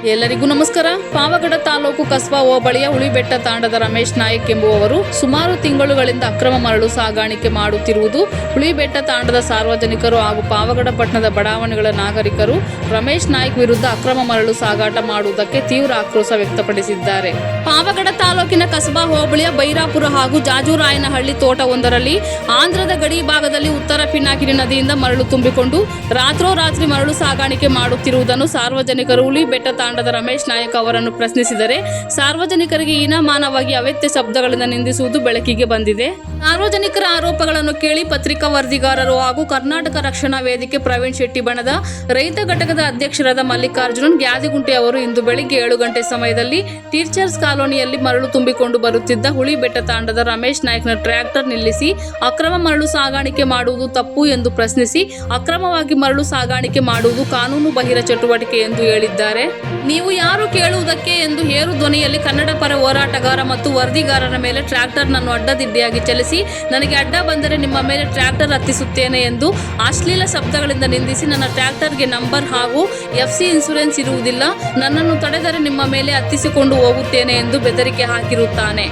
ಎಲ್ಲರಿಗೂ ನಮಸ್ಕಾರ. ಪಾವಗಡ ತಾಲೂಕು ಕಸ್ಬಾ ಹೋಬಳಿಯ ಹುಲಿಬೆಟ್ಟ ತಾಂಡದ ರಮೇಶ್ ನಾಯಕ್ ಎಂಬುವವರು ಸುಮಾರು ತಿಂಗಳುಗಳಿಂದ ಅಕ್ರಮ ಮರಳು ಸಾಗಾಣಿಕೆ ಮಾಡುತ್ತಿರುವುದು ಹುಲಿಬೆಟ್ಟ ತಾಂಡದ ಸಾರ್ವಜನಿಕರು ಹಾಗೂ ಪಾವಗಡ ಪಟ್ಟಣದ ಬಡಾವಣೆಗಳ ನಾಗರಿಕರು ರಮೇಶ್ ನಾಯಕ್ ವಿರುದ್ಧ ಅಕ್ರಮ ಮರಳು ಸಾಗಾಟ ಮಾಡುವುದಕ್ಕೆ ತೀವ್ರ ಆಕ್ರೋಶ ವ್ಯಕ್ತಪಡಿಸಿದ್ದಾರೆ. ಪಾವಗಡ ತಾಲೂಕಿನ ಕಸ್ಬಾ ಹೋಬಳಿಯ ಬೈರಾಪುರ ಹಾಗೂ ಜಾಜೂರಾಯನಹಳ್ಳಿ ತೋಟವೊಂದರಲ್ಲಿ ಆಂಧ್ರದ ಗಡಿ ಭಾಗದಲ್ಲಿ ಉತ್ತರ ಪಿನಾಕಿನಿ ನದಿಯಿಂದ ಮರಳು ತುಂಬಿಕೊಂಡು ರಾತ್ರೋರಾತ್ರಿ ಮರಳು ಸಾಗಾಣಿಕೆ ಮಾಡುತ್ತಿರುವುದನ್ನು ಸಾರ್ವಜನಿಕರು ಹುಲಿಬೆಟ್ಟ ತಾಂಡದ ರಮೇಶ್ ನಾಯಕ್ ಅವರನ್ನು ಪ್ರಶ್ನಿಸಿದರೆ ಸಾರ್ವಜನಿಕರಿಗೆ ಹೀನಮಾನವಾಗಿ ಅವ್ಯಕ್ತ ಶಬ್ದಗಳಿಂದ ನಿಂದಿಸುವುದು ಬೆಳಕಿಗೆ ಬಂದಿದೆ. ಸಾರ್ವಜನಿಕರ ಆರೋಪಗಳನ್ನು ಕೇಳಿ ಪತ್ರಿಕಾ ವರದಿಗಾರರು ಹಾಗೂ ಕರ್ನಾಟಕ ರಕ್ಷಣಾ ವೇದಿಕೆ ಪ್ರವೀಣ್ ಶೆಟ್ಟಿ ಬಣದ ರೈತ ಘಟಕದ ಅಧ್ಯಕ್ಷರಾದ ಮಲ್ಲಿಕಾರ್ಜುನ್ ಗ್ಯಾದಿಗುಂಟೆ ಅವರು ಇಂದು ಬೆಳಿಗ್ಗೆ 7 ಗಂಟೆ ಸಮಯದಲ್ಲಿ ಟೀಚರ್ಸ್ ಕಾಲೋನಿಯಲ್ಲಿ ಮರಳು ತುಂಬಿಕೊಂಡು ಬರುತ್ತಿದ್ದ ಹುಲಿಬೆಟ್ಟ ತಾಂಡದ ರಮೇಶ್ ನಾಯಕ್ನ ಟ್ರ್ಯಾಕ್ಟರ್ ನಿಲ್ಲಿಸಿ ಅಕ್ರಮ ಮರಳು ಸಾಗಾಣಿಕೆ ಮಾಡುವುದು ತಪ್ಪು ಎಂದು ಪ್ರಶ್ನಿಸಿ ಅಕ್ರಮವಾಗಿ ಮರಳು ಸಾಗಾಣಿಕೆ ಮಾಡುವುದು ಕಾನೂನು ಬಾಹಿರ ಚಟುವಟಿಕೆ ಎಂದು ಹೇಳಿದ್ದಾರೆ. ನೀವು ಯಾರು ಕೇಳುವುದಕ್ಕೆ ಎಂದು ಏರು ಧ್ವನಿಯಲ್ಲಿ ಕನ್ನಡ ಪರ ಹೋರಾಟಗಾರ ಮತ್ತು ವರದಿಗಾರರ ಮೇಲೆ ಟ್ರ್ಯಾಕ್ಟರ್ನನ್ನು ಅಡ್ಡದಿಡ್ಡಿಯಾಗಿ ಚಲಿಸಿ ನನಗೆ ಅಡ್ಡ ಬಂದರೆ ನಿಮ್ಮ ಮೇಲೆ ಟ್ರ್ಯಾಕ್ಟರ್ ಹತ್ತಿಸುತ್ತೇನೆ ಎಂದು ಅಶ್ಲೀಲ ಶಬ್ದಗಳಿಂದ ನಿಂದಿಸಿ ನನ್ನ ಟ್ರ್ಯಾಕ್ಟರ್ಗೆ ನಂಬರ್ ಹಾಗೂ FC ಇನ್ಸೂರೆನ್ಸ್ ಇರುವುದಿಲ್ಲ, ನನ್ನನ್ನು ತಡೆದರೆ ನಿಮ್ಮ ಮೇಲೆ ಹತ್ತಿಸಿಕೊಂಡು ಹೋಗುತ್ತೇನೆ ಎಂದು ಬೆದರಿಕೆ ಹಾಕಿರುತ್ತಾನೆ.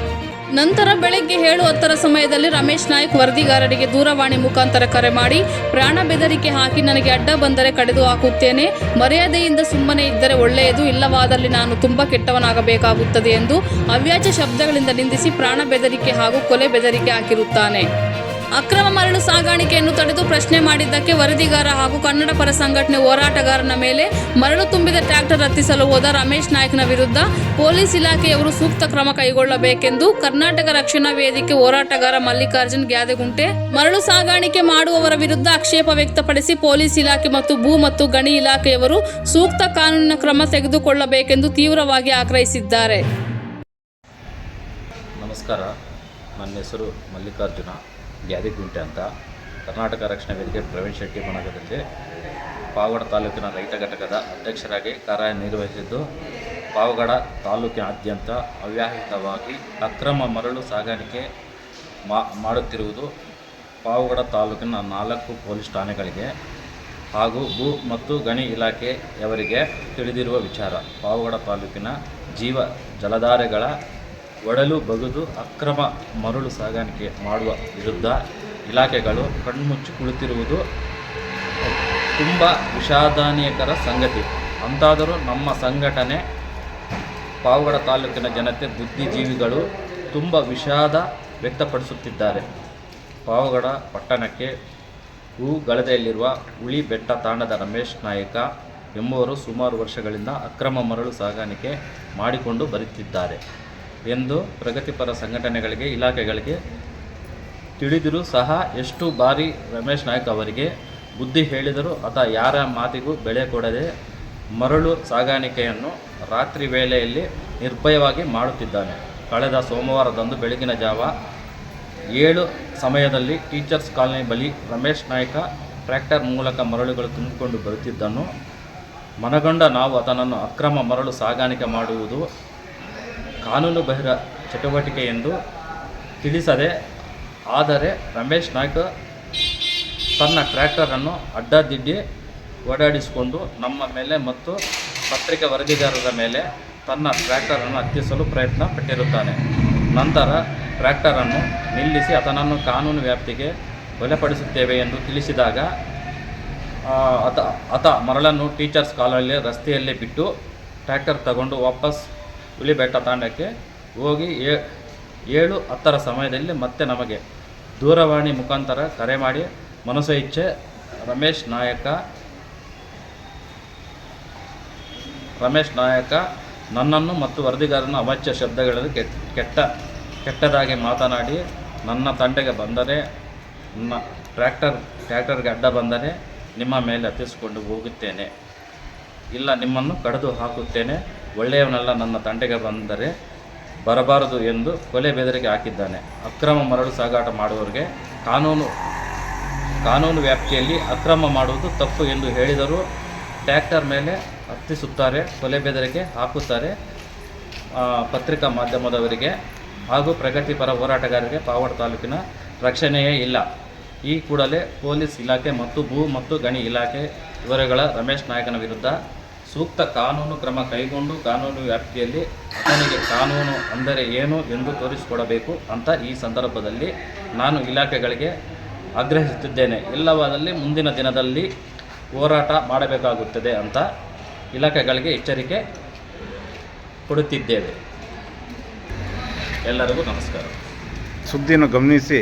ನಂತರ ಬೆಳಗ್ಗೆ 7:10 ಸಮಯದಲ್ಲಿ ರಮೇಶ್ ನಾಯಕ್ ವರದಿಗಾರರಿಗೆ ದೂರವಾಣಿ ಮುಖಾಂತರ ಕರೆ ಮಾಡಿ ಪ್ರಾಣ ಬೆದರಿಕೆ ಹಾಕಿ ನನಗೆ ಅಡ್ಡ ಬಂದರೆ ಕಡಿದು ಹಾಕುತ್ತೇನೆ, ಮರ್ಯಾದೆಯಿಂದ ಸುಮ್ಮನೆ ಇದ್ದರೆ ಒಳ್ಳೆಯದು, ಇಲ್ಲವಾದಲ್ಲಿ ನಾನು ತುಂಬ ಕೆಟ್ಟವನಾಗಬೇಕಾಗುತ್ತದೆ ಎಂದು ಅವ್ಯಾಜ ಶಬ್ದಗಳಿಂದ ನಿಂದಿಸಿ ಪ್ರಾಣ ಬೆದರಿಕೆ ಹಾಗೂ ಕೊಲೆ ಬೆದರಿಕೆ ಹಾಕಿರುತ್ತಾನೆ. ಅಕ್ರಮ ಮರಳು ಸಾಗಾಣಿಕೆಯನ್ನು ತಡೆದು ಪ್ರಶ್ನೆ ಮಾಡಿದ್ದಕ್ಕೆ ವರದಿಗಾರ ಹಾಗೂ ಕನ್ನಡ ಪರ ಸಂಘಟನೆ ಹೋರಾಟಗಾರನ ಮೇಲೆ ಮರಳು ತುಂಬಿದ ಟ್ರ್ಯಾಕ್ಟರ್ ಹತ್ತಿಸಲು ಹೋದ ರಮೇಶ್ ನಾಯಕ್ನ ವಿರುದ್ಧ ಪೊಲೀಸ್ ಇಲಾಖೆಯವರು ಸೂಕ್ತ ಕ್ರಮ ಕೈಗೊಳ್ಳಬೇಕೆಂದು ಕರ್ನಾಟಕ ರಕ್ಷಣಾ ವೇದಿಕೆ ಹೋರಾಟಗಾರ ಮಲ್ಲಿಕಾರ್ಜುನ್ ಗ್ಯಾದೆಗುಂಟೆ ಮರಳು ಸಾಗಾಣಿಕೆ ಮಾಡುವವರ ವಿರುದ್ಧ ಆಕ್ಷೇಪ ವ್ಯಕ್ತಪಡಿಸಿ ಪೊಲೀಸ್ ಇಲಾಖೆ ಮತ್ತು ಭೂ ಮತ್ತು ಗಣಿ ಇಲಾಖೆಯವರು ಸೂಕ್ತ ಕಾನೂನಿನ ಕ್ರಮ ತೆಗೆದುಕೊಳ್ಳಬೇಕೆಂದು ತೀವ್ರವಾಗಿ ಆಗ್ರಹಿಸಿದ್ದಾರೆ. ನಮಸ್ಕಾರ, ನನ್ನ ಹೆಸರು ಮಲ್ಲಿಕಾರ್ಜುನ ಗ್ಯಾದಿಗುಂಟೆ ಅಂತ. ಕರ್ನಾಟಕ ರಕ್ಷಣಾ ವೇದಿಕೆ ಪ್ರವೀಣ್ ಶೆಟ್ಟಿ ಬಣದಲ್ಲಿ ಪಾವಗಡ ತಾಲೂಕಿನ ರೈತ ಘಟಕದ ಅಧ್ಯಕ್ಷರಾಗಿ ಕಾರ್ಯನಿರ್ವಹಿಸಿದ್ದು, ಪಾವಗಡ ತಾಲೂಕಿನಾದ್ಯಂತ ಅವ್ಯಾಹಿತವಾಗಿ ಅಕ್ರಮ ಮರಳು ಸಾಗಾಣಿಕೆ ಮಾಡುತ್ತಿರುವುದು ಪಾವಗಡ ತಾಲೂಕಿನ 4 ಪೊಲೀಸ್ ಠಾಣೆಗಳಿಗೆ ಹಾಗೂ ಭೂ ಮತ್ತು ಗಣಿ ಇಲಾಖೆಯವರಿಗೆ ತಿಳಿದಿರುವ ವಿಚಾರ. ಪಾವಗಡ ತಾಲೂಕಿನ ಜೀವ ಜಲಧಾರೆಗಳ ಒಡಲು ಬಗೆದು ಅಕ್ರಮ ಮರಳು ಸಾಗಾಣಿಕೆ ಮಾಡುವ ವಿರುದ್ಧ ಇಲಾಖೆಗಳು ಕಣ್ಮುಚ್ಚಿ ಕುಳಿತಿರುವುದು ತುಂಬ ವಿಷಾದನೀಯಕರ ಸಂಗತಿ. ಅಂತಾದರೂ ನಮ್ಮ ಸಂಘಟನೆ ಪಾವಗಡ ತಾಲೂಕಿನ ಜನತೆ ಬುದ್ಧಿಜೀವಿಗಳು ತುಂಬ ವಿಷಾದ ವ್ಯಕ್ತಪಡಿಸುತ್ತಿದ್ದಾರೆ. ಪಾವಗಡ ಪಟ್ಟಣಕ್ಕೆ ಹೂಗಳದೆಯಲ್ಲಿರುವ ಹುಲಿಬೆಟ್ಟ ತಾಂಡದ ರಮೇಶ್ ನಾಯಕ ಎಂಬುವರು ಸುಮಾರು ವರ್ಷಗಳಿಂದ ಅಕ್ರಮ ಮರಳು ಸಾಗಾಣಿಕೆ ಮಾಡಿಕೊಂಡು ಬರುತ್ತಿದ್ದಾರೆ ಎಂದು ಪ್ರಗತಿಪರ ಸಂಘಟನೆಗಳಿಗೆ ಇಲಾಖೆಗಳಿಗೆ ತಿಳಿದರೂ ಸಹ ಎಷ್ಟು ಬಾರಿ ರಮೇಶ್ ನಾಯಕ್ ಅವರಿಗೆ ಬುದ್ಧಿ ಹೇಳಿದರೂ ಆತ ಯಾರ ಮಾತಿಗೂ ಬೆಲೆ ಕೊಡದೆ ಮರಳು ಸಾಗಾಣಿಕೆಯನ್ನು ರಾತ್ರಿ ವೇಳೆಯಲ್ಲಿ ನಿರ್ಭಯವಾಗಿ ಮಾಡುತ್ತಿದ್ದಾನೆ. ಕಳೆದ ಸೋಮವಾರದಂದು ಬೆಳಗಿನ ಜಾವ 7 ಸಮಯದಲ್ಲಿ ಟೀಚರ್ಸ್ ಕಾಲನಿ ಬಳಿ ರಮೇಶ್ ನಾಯಕ ಟ್ರ್ಯಾಕ್ಟರ್ ಮೂಲಕ ಮರಳುಗಳು ತುಂಬಿಕೊಂಡು ಬರುತ್ತಿದ್ದನ್ನು ಮನಗಂಡ ನಾವು ಆತನನ್ನು ಅಕ್ರಮ ಮರಳು ಸಾಗಾಣಿಕೆ ಮಾಡುವುದು ಕಾನೂನು ಬಾಹಿರ ಚಟುವಟಿಕೆ ಎಂದು ತಿಳಿಸದೆ, ಆದರೆ ರಮೇಶ್ ನಾಯ್ಕ ತನ್ನ ಟ್ರ್ಯಾಕ್ಟರನ್ನು ಅಡ್ಡದಿಡ್ಡಿ ಓಡಾಡಿಸಿಕೊಂಡು ನಮ್ಮ ಮೇಲೆ ಮತ್ತು ಪತ್ರಿಕೆ ವರದಿಗಾರರ ಮೇಲೆ ತನ್ನ ಟ್ರ್ಯಾಕ್ಟರನ್ನು ಹತ್ತಿಸಲು ಪ್ರಯತ್ನ ಪಟ್ಟಿರುತ್ತಾನೆ. ನಂತರ ಟ್ರ್ಯಾಕ್ಟರನ್ನು ನಿಲ್ಲಿಸಿ ಆತನನ್ನು ಕಾನೂನು ವ್ಯಾಪ್ತಿಗೆ ಒಳಪಡಿಸುತ್ತೇವೆ ಎಂದು ತಿಳಿಸಿದಾಗ ಆತ ಮರಳನ್ನು ಟೀಚರ್ಸ್ ಕಾಲಲ್ಲಿ ರಸ್ತೆಯಲ್ಲೇ ಬಿಟ್ಟು ಟ್ರ್ಯಾಕ್ಟರ್ ತಗೊಂಡು ವಾಪಸ್ ಹುಲಿಬೆಟ್ಟ ತಾಂಡಕ್ಕೆ ಹೋಗಿ 7:10 ಸಮಯದಲ್ಲಿ ಮತ್ತೆ ನಮಗೆ ದೂರವಾಣಿ ಮುಖಾಂತರ ಕರೆ ಮಾಡಿ ಮನಸೋ ಇಚ್ಛೆ ರಮೇಶ್ ನಾಯಕ ನನ್ನನ್ನು ಮತ್ತು ವರದಿಗಾರನ ಅವಾಚ್ಯ ಶಬ್ದಗಳಲ್ಲಿ ಕೆಟ್ಟದಾಗಿ ಮಾತನಾಡಿ ನನ್ನ ತಂಟೆಗೆ ಬಂದರೆ, ನನ್ನ ಟ್ರ್ಯಾಕ್ಟರ್ಗೆ ಅಡ್ಡ ಬಂದರೆ ನಿಮ್ಮ ಮೇಲೆ ಹತ್ತಿಸಿಕೊಂಡು ಹೋಗುತ್ತೇನೆ, ಇಲ್ಲ ನಿಮ್ಮನ್ನು ಕಡಿದು ಹಾಕುತ್ತೇನೆ, ಒಳ್ಳೆಯವನಲ್ಲ, ನನ್ನ ತಂಟೆಗೆ ಬಂದರೆ ಬರಬಾರದು ಎಂದು ಕೊಲೆ ಬೆದರಿಕೆ ಹಾಕಿದ್ದಾನೆ. ಅಕ್ರಮ ಮರಳು ಸಾಗಾಟ ಮಾಡುವವರಿಗೆ ಕಾನೂನು ವ್ಯಾಪ್ತಿಯಲ್ಲಿ ಅಕ್ರಮ ಮಾಡುವುದು ತಪ್ಪು ಎಂದು ಹೇಳಿದರೂ ಟ್ರ್ಯಾಕ್ಟರ್ ಮೇಲೆ ಹತ್ತಿಸುತ್ತಾರೆ, ಕೊಲೆ ಬೆದರಿಕೆ ಹಾಕುತ್ತಾರೆ. ಪತ್ರಿಕಾ ಮಾಧ್ಯಮದವರಿಗೆ ಹಾಗೂ ಪ್ರಗತಿಪರ ಹೋರಾಟಗಾರರಿಗೆ ಪಾವಗಡ ತಾಲೂಕಿನ ರಕ್ಷಣೆಯೇ ಇಲ್ಲ. ಈ ಕೂಡಲೇ ಪೊಲೀಸ್ ಇಲಾಖೆ ಮತ್ತು ಭೂ ಮತ್ತು ಗಣಿ ಇಲಾಖೆ ಇವರುಗಳ ರಮೇಶ್ ನಾಯಕನ ವಿರುದ್ಧ ಸೂಕ್ತ ಕಾನೂನು ಕ್ರಮ ಕೈಗೊಂಡು ಕಾನೂನು ವ್ಯಾಪ್ತಿಯಲ್ಲಿ ಆತನಿಗೆ ಕಾನೂನು ಅಂದರೆ ಏನು ಎಂದು ತೋರಿಸಿಕೊಡಬೇಕು ಅಂತ ಈ ಸಂದರ್ಭದಲ್ಲಿ ನಾನು ಇಲಾಖೆಗಳಿಗೆ ಆಗ್ರಹಿಸುತ್ತಿದ್ದೇನೆ. ಇಲ್ಲವಾದಲ್ಲಿ ಮುಂದಿನ ದಿನದಲ್ಲಿ ಹೋರಾಟ ಮಾಡಬೇಕಾಗುತ್ತದೆ ಅಂತ ಇಲಾಖೆಗಳಿಗೆ ಎಚ್ಚರಿಕೆ ಕೊಡುತ್ತಿದ್ದೇವೆ. ಎಲ್ಲರಿಗೂ ನಮಸ್ಕಾರ. ಸುದ್ದಿಯನ್ನು ಗಮನಿಸಿ